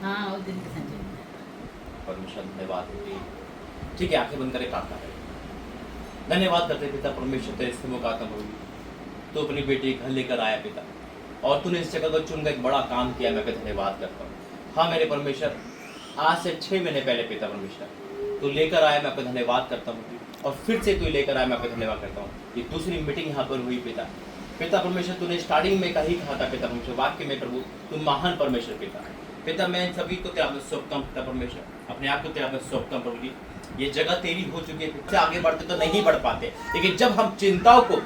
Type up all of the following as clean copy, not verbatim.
हाँ, उस दिन के संजय। परमेश्वर धन्यवाद होती। ठीक है, आंखें बंद करके प्रार्थना करें। धन्यवाद करते पिता परमेश्वर, तेरे स्तंभों का आत्मा होगी, तो अपनी बेटी घर लेकर आया पिता, और तूने इस जगह को चुनकर एक बड़ा काम किया। मैं धन्यवाद करता हूँ। हाँ मेरे परमेश्वर, आज से 6 महीने पहले पिता परमेश्वर तू लेकर आया, मैं आपका धन्यवाद करता हूँ। और फिर से तू लेकर आया, मैं आपका धन्यवाद करता हूँ। ये दूसरी मीटिंग यहाँ पर हुई पिता। पिता परमेश्वर, तूने स्टार्टिंग में कही कहा था पिता परमेश्वर, वाक्य में प्रभु तू महान परमेश्वर पिता। पिता मैं इन सभी को तेरे हाथ में सौंपता हूँ पिता परमेश्वर, अपने आप को तेरे हाथ में सौंपता हूँ प्रभु जी। ये जगह तेरी हो चुकी है, इससे आगे बढ़ते तो नहीं बढ़ पाते, लेकिन जब हम चिंताओं को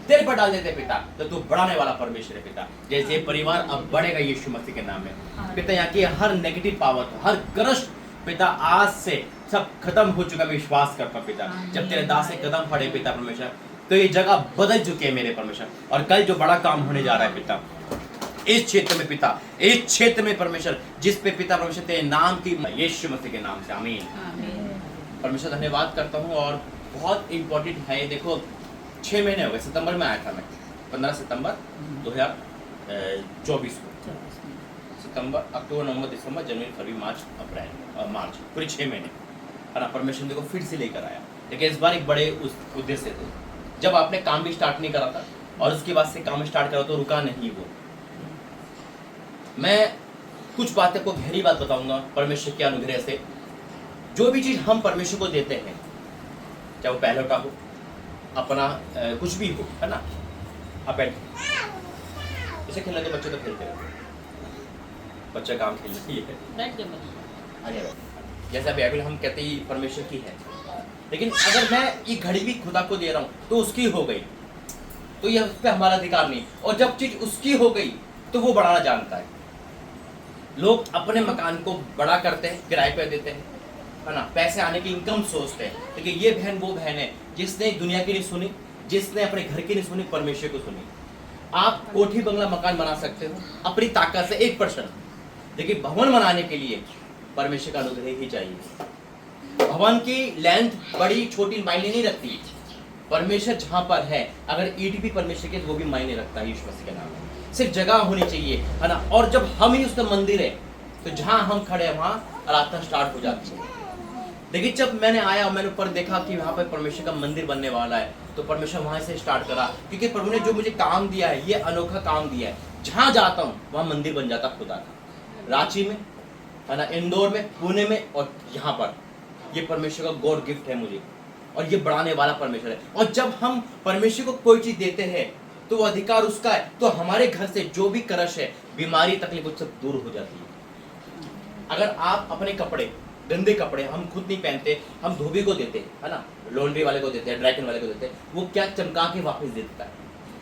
तेरे पर डाल देते पिता, तो तू बढ़ाने वाला परमेश्वर है पिता। जैसे ये परिवार अब बढ़ेगा यीशु मसीह के नाम में पिता। यहाँ की हर नेगेटिव पावर, हर ग्रस्त पिता आज से सब खत्म हो चुका, मैं विश्वास करता हूँ पिता। जब तेरे दास से कदम पड़े पिता परमेश्वर, तो ये जगह बदल चुकी है मेरे परमेश्वर। और कल जो बड़ा काम होने जा रहा है पिता इस क्षेत्र में पिता, इस क्षेत्र में परमेश्वर, जिस पे पिता परमेश्वर तेरे नाम की, यीशु मसीह के नाम से आमीन। परमेश्वर धन्यवाद करता हूँ। और बहुत इंपॉर्टेंट है ये, देखो 6 महीने हो गए, सितंबर में आया था मैं, 15 सितंबर 2024 को। सितंबर, अक्टूबर, नवंबर, दिसंबर, जनवरी, फरवरी, मार्च, अप्रैल और मार्च, पूरे 6 महीने है ना। परमेश्वर देखो फिर से लेकर आया, लेकिन इस बार एक बड़े उस उद्देश्य थे। जब आपने काम भी स्टार्ट नहीं करा था और उसके बाद से काम स्टार्ट करा तो रुका नहीं वो। मैं कुछ बातें को गहरी बात बताऊंगा परमेश्वर के अनुग्रह से। जो भी चीज हम परमेश्वर को देते हैं, चाहे वो पहलौठा हो, अपना कुछ भी हो, है ना। आप बैठ, इसे खेलने के बच्चे तो खेलते रहते, बच्चा काम खेल रही है, जैसा बाइबल हम कहते ही परमेश्वर की है। लेकिन अगर मैं ये घड़ी भी खुदा को दे रहा हूँ तो उसकी हो गई, तो यह उस पर हमारा अधिकार नहीं। और जब चीज उसकी हो गई तो वो बढ़ाना जानता है। लोग अपने मकान को बड़ा करते हैं, किराए पे देते हैं, है ना, पैसे आने की इनकम सोचते हैं। लेकिन ये बहन वो बहन है जिसने दुनिया की नहीं सुनी, जिसने अपने घर की नहीं सुनी, परमेश्वर को सुनी। आप कोठी बंगला मकान बना सकते हो अपनी ताकत से 1%, लेकिन भवन बनाने के लिए परमेश्वर का अनुग्रह ही चाहिए। भवन की लेंथ बड़ी छोटी मायने नहीं रखती, परमेश्वर जहां पर है, अगर ईट भी परमेश्वर के वो भी मायने रखता है। यीशु मसीह के नाम में सिर्फ जगह होनी चाहिए, है ना। और जब हम ही उसका मंदिर है तो जहां हम खड़े हैं वहां आराधना स्टार्ट हो जाती है। लेकिन जब मैंने आया और मैंने ऊपर देखा कि वहां पर परमेश्वर का मंदिर बनने वाला है, तो परमेश्वर वहां से स्टार्ट करा, क्योंकि प्रभु ने जो मुझे काम दिया है, ये अनोखा काम दिया है। जहां जाता हूँ वहां मंदिर बन जाता खुदा का। रांची में, है ना, इंदौर में, पुणे में, और यहाँ पर ये परमेश्वर का गॉड गिफ्ट है मुझे, और ये बढ़ाने वाला परमेश्वर है। और जब हम परमेश्वर को कोई चीज देते हैं तो वो अधिकार उसका है, तो हमारे घर से जो भी करश है, बीमारी, तकलीफ, वो सब दूर हो जाती है। अगर आप अपने कपड़े, गंदे कपड़े हम खुद नहीं पहनते, हम धोबी को देते हैं, है ना, लॉन्ड्री वाले को देते हैं, ड्राई क्लीन वाले को देते हैं, वो क्या चमका के वापस दे देता है,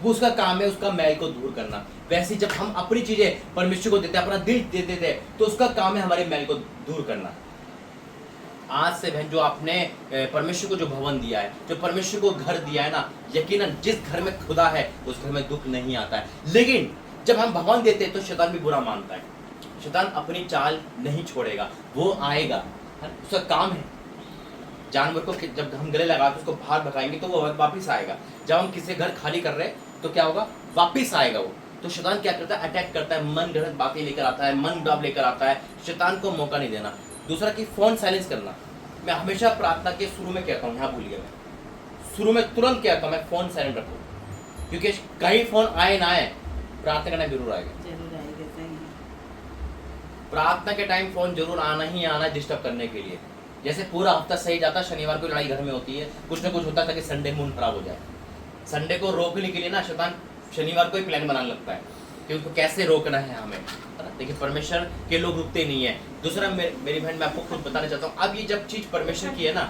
वो उसका काम है उसका मैल को दूर करना। वैसे जब हम अपनी चीजें परमेश्वर को देते हैं, अपना दिल दे देते हैं, तो उसका काम है हमारे मैल को दूर करना। आज से बहन, जो आपने परमेश्वर को जो भवन दिया है, जो परमेश्वर को घर दिया है ना, यकीनन जिस घर में खुदा है उस घर में दुख नहीं आता है। लेकिन जब हम भवन देते हैं तो शैतान भी बुरा मानता है। शैतान अपनी चाल नहीं छोड़ेगा, वो आएगा, उसका काम है। जानवर को जब हम गले लगाते उसको बाहर भगाएंगे तो वो वापिस आएगा। जब हम किसी घर खाली कर रहे हैं तो क्या होगा, वापिस आएगा वो। तो शैतान क्या करता है, अटैक करता है, मन गलत बातें लेकर आता है, मन डाब लेकर आता है। शैतान को मौका नहीं देना। दूसरा कि फोन साइलेंस करना। मैं हमेशा प्रार्थना के शुरू में कहता हूँ, यहाँ भूलिए, मैं शुरू में तुरंत कहता हूँ मैं फोन साइलेंट रखूँ, क्योंकि कहीं फोन आए ना आए, प्रार्थना करना जरूर आएगा। प्रार्थना के टाइम फोन जरूर आना ही आना, डिस्टर्ब करने के लिए। जैसे पूरा हफ्ता सही जाता, शनिवार को लड़ाई घर में होती है, कुछ ना कुछ होता है ताकि संडे मूड खराब हो जाए। संडे को रोकने के लिए ना शैतान शनिवार को ही प्लान बनाने लगता है कि उसको कैसे रोकना है हमें, लेकिन परमेश्वर के लोग रुकते नहीं है। दूसरा मेरी बहन, मैं आपको खुद बताना चाहता हूँ, अब ये जब चीज परमेश्वर की है ना,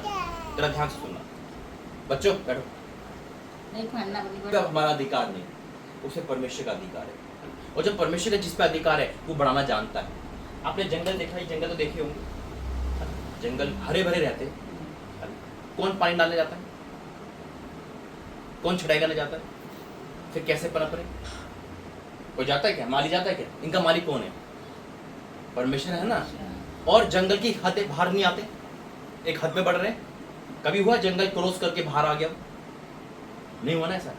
जरा ध्यान से सुनना। बच्चों बैठो, हमारा अधिकार नहीं, उसे परमेश्वर का अधिकार है। और जब परमेश्वर का जिस पे अधिकार है वो बढ़ाना जानता है। आपने जंगल देखा, जंगल तो देखे होंगे, जंगल हरे भरे रहते, कौन पानी डालने जाता है, कौन छुड़ाई करने जाता है, फिर कैसे पनप रहे, कोई जाता है क्या, माली जाता है क्या? इनका मालिक कौन है? परमेश्वर है ना। और जंगल की हद बाहर नहीं आते, एक हद में बढ़ रहे। कभी हुआ जंगल क्रॉस करके बाहर आ गया? नहीं हुआ ना ऐसा।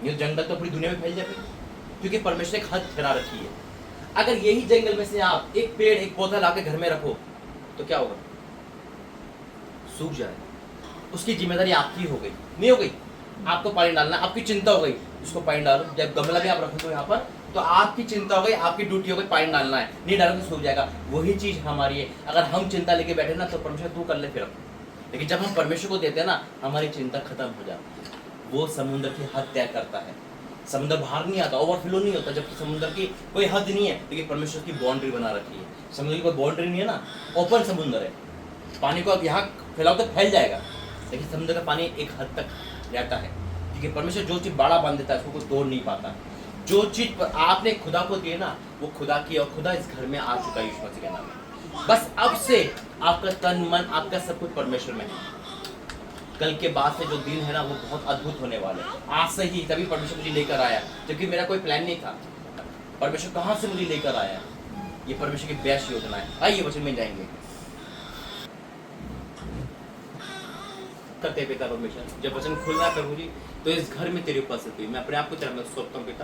ये जंगल तो पूरी दुनिया में फैल जाते, क्योंकि परमेश्वर एक हद ठहरा रखी है। अगर यही जंगल में से आप एक पेड़ एक पौधा लाके घर में रखो तो क्या होगा? सूख जाएगा। उसकी जिम्मेदारी आपकी हो गई, नहीं हो गई? आपको पानी डालना, आपकी चिंता हो गई, उसको पानी डालो। जब गमला में आप रखो तो यहाँ पर, तो आपकी चिंता हो गई, आपकी ड्यूटी हो गई पानी डालना है, नहीं डालोगे तो सूख जाएगा। वही चीज हमारी है। अगर हम चिंता लेके बैठे ना तो परमेश्वर तू कर ले फिर, लेकिन जब हम परमेश्वर को देते हैं ना, हमारी चिंता खत्म हो जाती है। वो समुद्र की हद तय करता है। समुद्र बाहर नहीं आता, ओवरफ्लो नहीं होता, जबकि समुद्र की कोई हद नहीं है, लेकिन परमेश्वर की बाउंड्री बना रखी है। समुद्र की कोई बाउंड्री नहीं है ना, ओपन समुद्र है। पानी को आप यहाँ फैलाओ तो फैल जाएगा, लेकिन समुद्र का पानी एक हद तक रहता है, क्योंकि परमेश्वर जो चीज़ बड़ा बांध देता है उसको कोई तोड़ नहीं पाता। जो चीज़ पर आपने खुदा को दी है ना, वो खुदा की, और खुदा इस घर में आ चुका है यीशु मसीह के नाम में। बस अब से आपका तन मन, आपका सब कुछ परमेश्वर में है। कल के बाद से जो दिन है ना, वो बहुत अद्भुत होने वाले हैं। आज से ही तभी परमेश्वर मुझे लेकर आया, जबकि मेरा कोई प्लान नहीं था। परमेश्वर कहाँ से मुझे लेकर आया? ये परमेश्वर की बेस्ट योजना है। आइए वचन में जाएंगे। करते पिता परमेश्वर, जब वचन खुल रहा है प्रभु जी, तो इस घर में तेरी उपस्थिति, मैं अपने आप को तेरा में सौंपता हूँ पिता।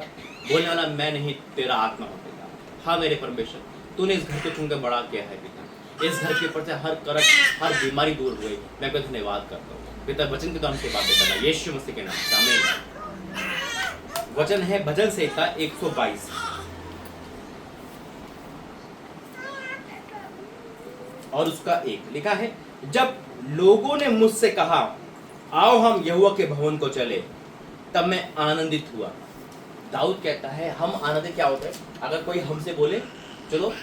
बोलने वाला मैं नहीं, तेरा आत्मा हो पिता। हाँ मेरे परमेश्वर, तूने इस घर को चुनकर बड़ा किया है पिता। इस घर के ऊपर से हर करक, हर बीमारी दूर हुई। मैं आपका धन्यवाद करता हूँ पिता। वचन के तो हमसे बातें करना, यीशु मसीह के नाम से आमीन। वचन है भजन संहिता 122 और उसका 1 लिखा है, जब लोगों ने मुझसे कहा आओ हम यहोवा के भवन को चले, तब मैं आनंदित हुआ। दाऊद कहता है हम आनंदित क्या होते हैं? अगर कोई हमसे बोले चलो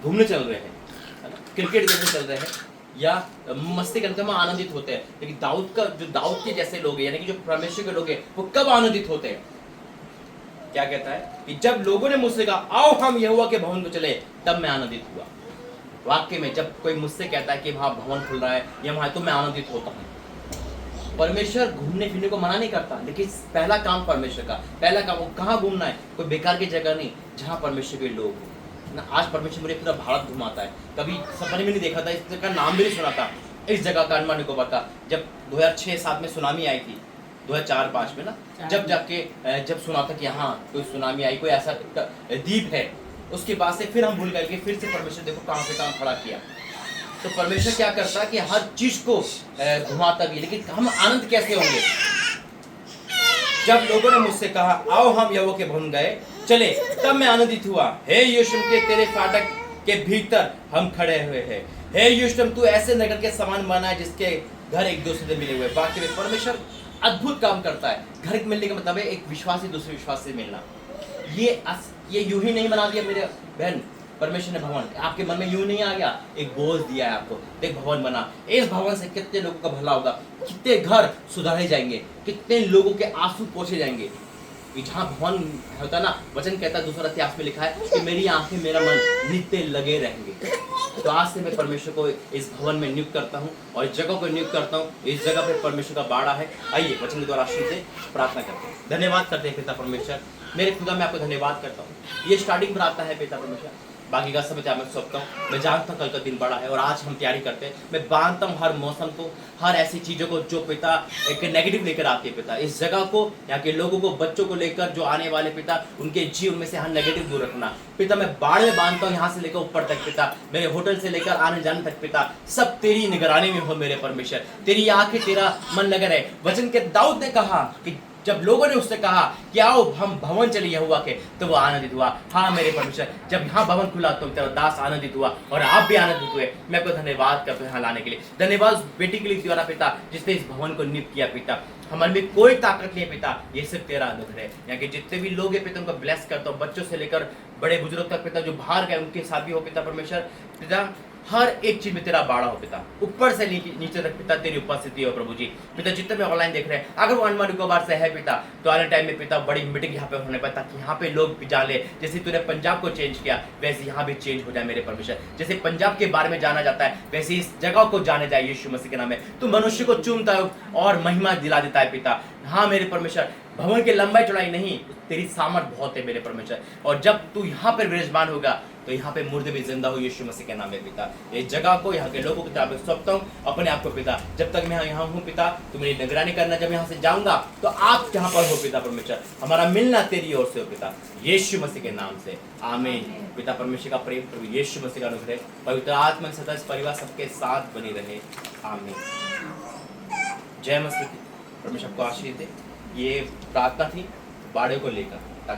घूमने चल रहे हैं, क्रिकेट देखने चल रहे हैं, या मस्ती करते हम आनंदित होते हैं। लेकिन दाऊद का जो दाऊद के जैसे लोग हैं, यानी कि जो परमेश्वर के लोग हैं, वो कब आनंदित होते हैं? क्या कहता है कि जब लोगों ने मुझसे कहा आओ हम यहोवा के भवन को चले, तब मैं आनंदित हुआ। वाक्य में जब कोई मुझसे कहता है कि वहाँ भवन खुल रहा है या वहाँ, तो मैं आनंदित होता हूँ। परमेश्वर घूमने फिरने को मना नहीं करता, लेकिन पहला काम परमेश्वर का, पहला काम वो कहाँ घूमना है? कोई बेकार की जगह नहीं, जहाँ परमेश्वर के लोग ना। आज परमेश्वर मुझे पूरा भारत घुमाता है। कभी सपने में नहीं देखा था, इस जगह का नाम भी नहीं सुना था। इस जगह का अंडमान निकोबार था। जब 2006-7 में सुनामी आई थी, 2004-5 में ना, जब सुना था कि हाँ कोई सुनामी आई, कोई ऐसा द्वीप है, उसके बाद से फिर हम भूल गए कि फिर से परमेश्वर देखो कहाँ से कहाँ खड़ा किया। तो परमेश्वर क्या करता है कि हर चीज को घुमाता भी, लेकिन हम आनंद कैसे होंगे? जब लोगों ने मुझसे कहा आओ हम यहोवा के भवन गए चले, तब मैं आनंदित हुआ। हे यरूशलेम के तेरे फाटक के भीतर हम खड़े हुए हैं। हे यरूशलेम तू ऐसे नगर के समान बना है जिसके घर एक दूसरे से मिले हुए। बाकी में परमेश्वर अद्भुत काम करता है। घर मिलने का मतलब है एक विश्वासी दूसरे विश्वास से मिलना। ये यूं ही नहीं बना दिया मेरे बहन परमेश्वर ने भवन, आपके मन में यूं नहीं आ गया, एक बोझ दिया है आपको, एक भवन बना। इस भवन से कितने लोगों का भला होगा, कितने घर सुधारे जाएंगे, कितने लोगों के आंसू पोंछे जाएंगे। जहाँ भवन होता ना, वचन कहता है दूसरा इतिहास में लिखा है कि मेरी आंखें मेरा मन नित्य लगे रहेंगे। तो आज से मैं परमेश्वर को इस भवन में नियुक्त करता हूँ और इस जगह को नियुक्त करता हूँ। इस जगह पे परमेश्वर का बाड़ा है। आइए वचन के द्वारा आशीष से प्रार्थना करते हैं। धन्यवाद करते हैं पिता परमेश्वर, मेरे खुदा मैं आपको धन्यवाद करता हूँ। ये स्टार्टिंग पर आता है पिता परमेश्वर, बाकी का सब मैं सौंपता हूँ। मैं जानता हूँ कल का दिन बड़ा है और आज हम तैयारी करते हैं। मैं बांधता हूँ हर मौसम को, हर ऐसी चीज़ों को जो पिता एक नेगेटिव लेकर आती है पिता, इस जगह को, यहाँ के लोगों को, बच्चों को लेकर जो आने वाले पिता, उनके जीवन में से हर नेगेटिव दूर रखना पिता। मैं बाढ़ में बांधता हूँ यहाँ से लेकर ऊपर तक पिता, मेरे होटल से लेकर आने जाने तक पिता, सब तेरी निगरानी में हो मेरे परमेश्वर। तेरी आंखें, तेरा मन लगा रहे। वचन के दाऊद ने कहा कि जब लोगों ने उससे कहा कि आओ हम भवन चले यहोवा के, तो वो आनंदित हुआ। हाँ मेरे परमेश्वर, जब यहाँ भवन खुला तो तेरा दास आनंदित हुआ और आप भी आनंदित हुए। मैं आपको धन्यवाद करता हूँ यहाँ लाने के लिए। धन्यवाद उस बेटी के लिए द्वारा पिता जिसने इस भवन को नियुक्त किया पिता। हमारे में कोई ताकत नहीं है पिता, ये सिर्फ तेरा अनुग्रह है। यहाँ के जितने भी लोग हैं पिता उनको ब्लेस करता हूँ, बच्चों से लेकर बड़े बुजुर्ग तक पिता, जो बाहर गए उनके साथ भी हो पिता परमेश्वर। पिता हर एक चीज में तेरा बाड़ा हो पिता, ऊपर से नीचे तक पिता तेरी उपस्थिति हो प्रभु जी। पिता जितने भी ऑनलाइन देख रहे हैं, अगर वो अंडमान निकोबार से है पिता, तो आने टाइम में पिता बड़ी मीटिंग यहाँ पे होने पर, ताकि यहाँ पे लोग भी जाने, जैसे तूने पंजाब को चेंज किया वैसे यहाँ भी चेंज हो जाए मेरे परमेश्वर। जैसे पंजाब के बारे में जाना जाता है वैसे इस जगह को जाने जाए यीशु मसीह के नाम में। तू मनुष्य को चूमता है और महिमा दिला देता है पिता। हाँ मेरे परमेश्वर, भवन की लंबाई चौड़ाई नहीं, तेरी सामर्थ बहुत है मेरे परमेश्वर। और जब तू यहाँ पर विराजमान होगा तो यहाँ पे मुर्दे भी जिंदा हो यीशु मसीह के नाम में पिता। इस जगह को, यहाँ के लोगों को ताबे सौंपता हूँ अपने आप को पिता। जब तक मैं यहाँ हूँ पिता, तू मेरी निगरानी करना। जब यहाँ से जाऊंगा तो आप यहाँ पर हो पिता परमेश्वर। हमारा मिलना तेरी ओर से हो पिता, यीशु मसीह के नाम से आमीन। पिता परमेश्वर का प्रेम, प्रभु यीशु मसीह का अनुग्रह, पवित्र आत्मा सदा परिवार सबके साथ बनी रहे, आमीन। जय मसीह। परमेश्वर आपको आशीष दे। ये प्रार्थना थी बाड़े को लेकर।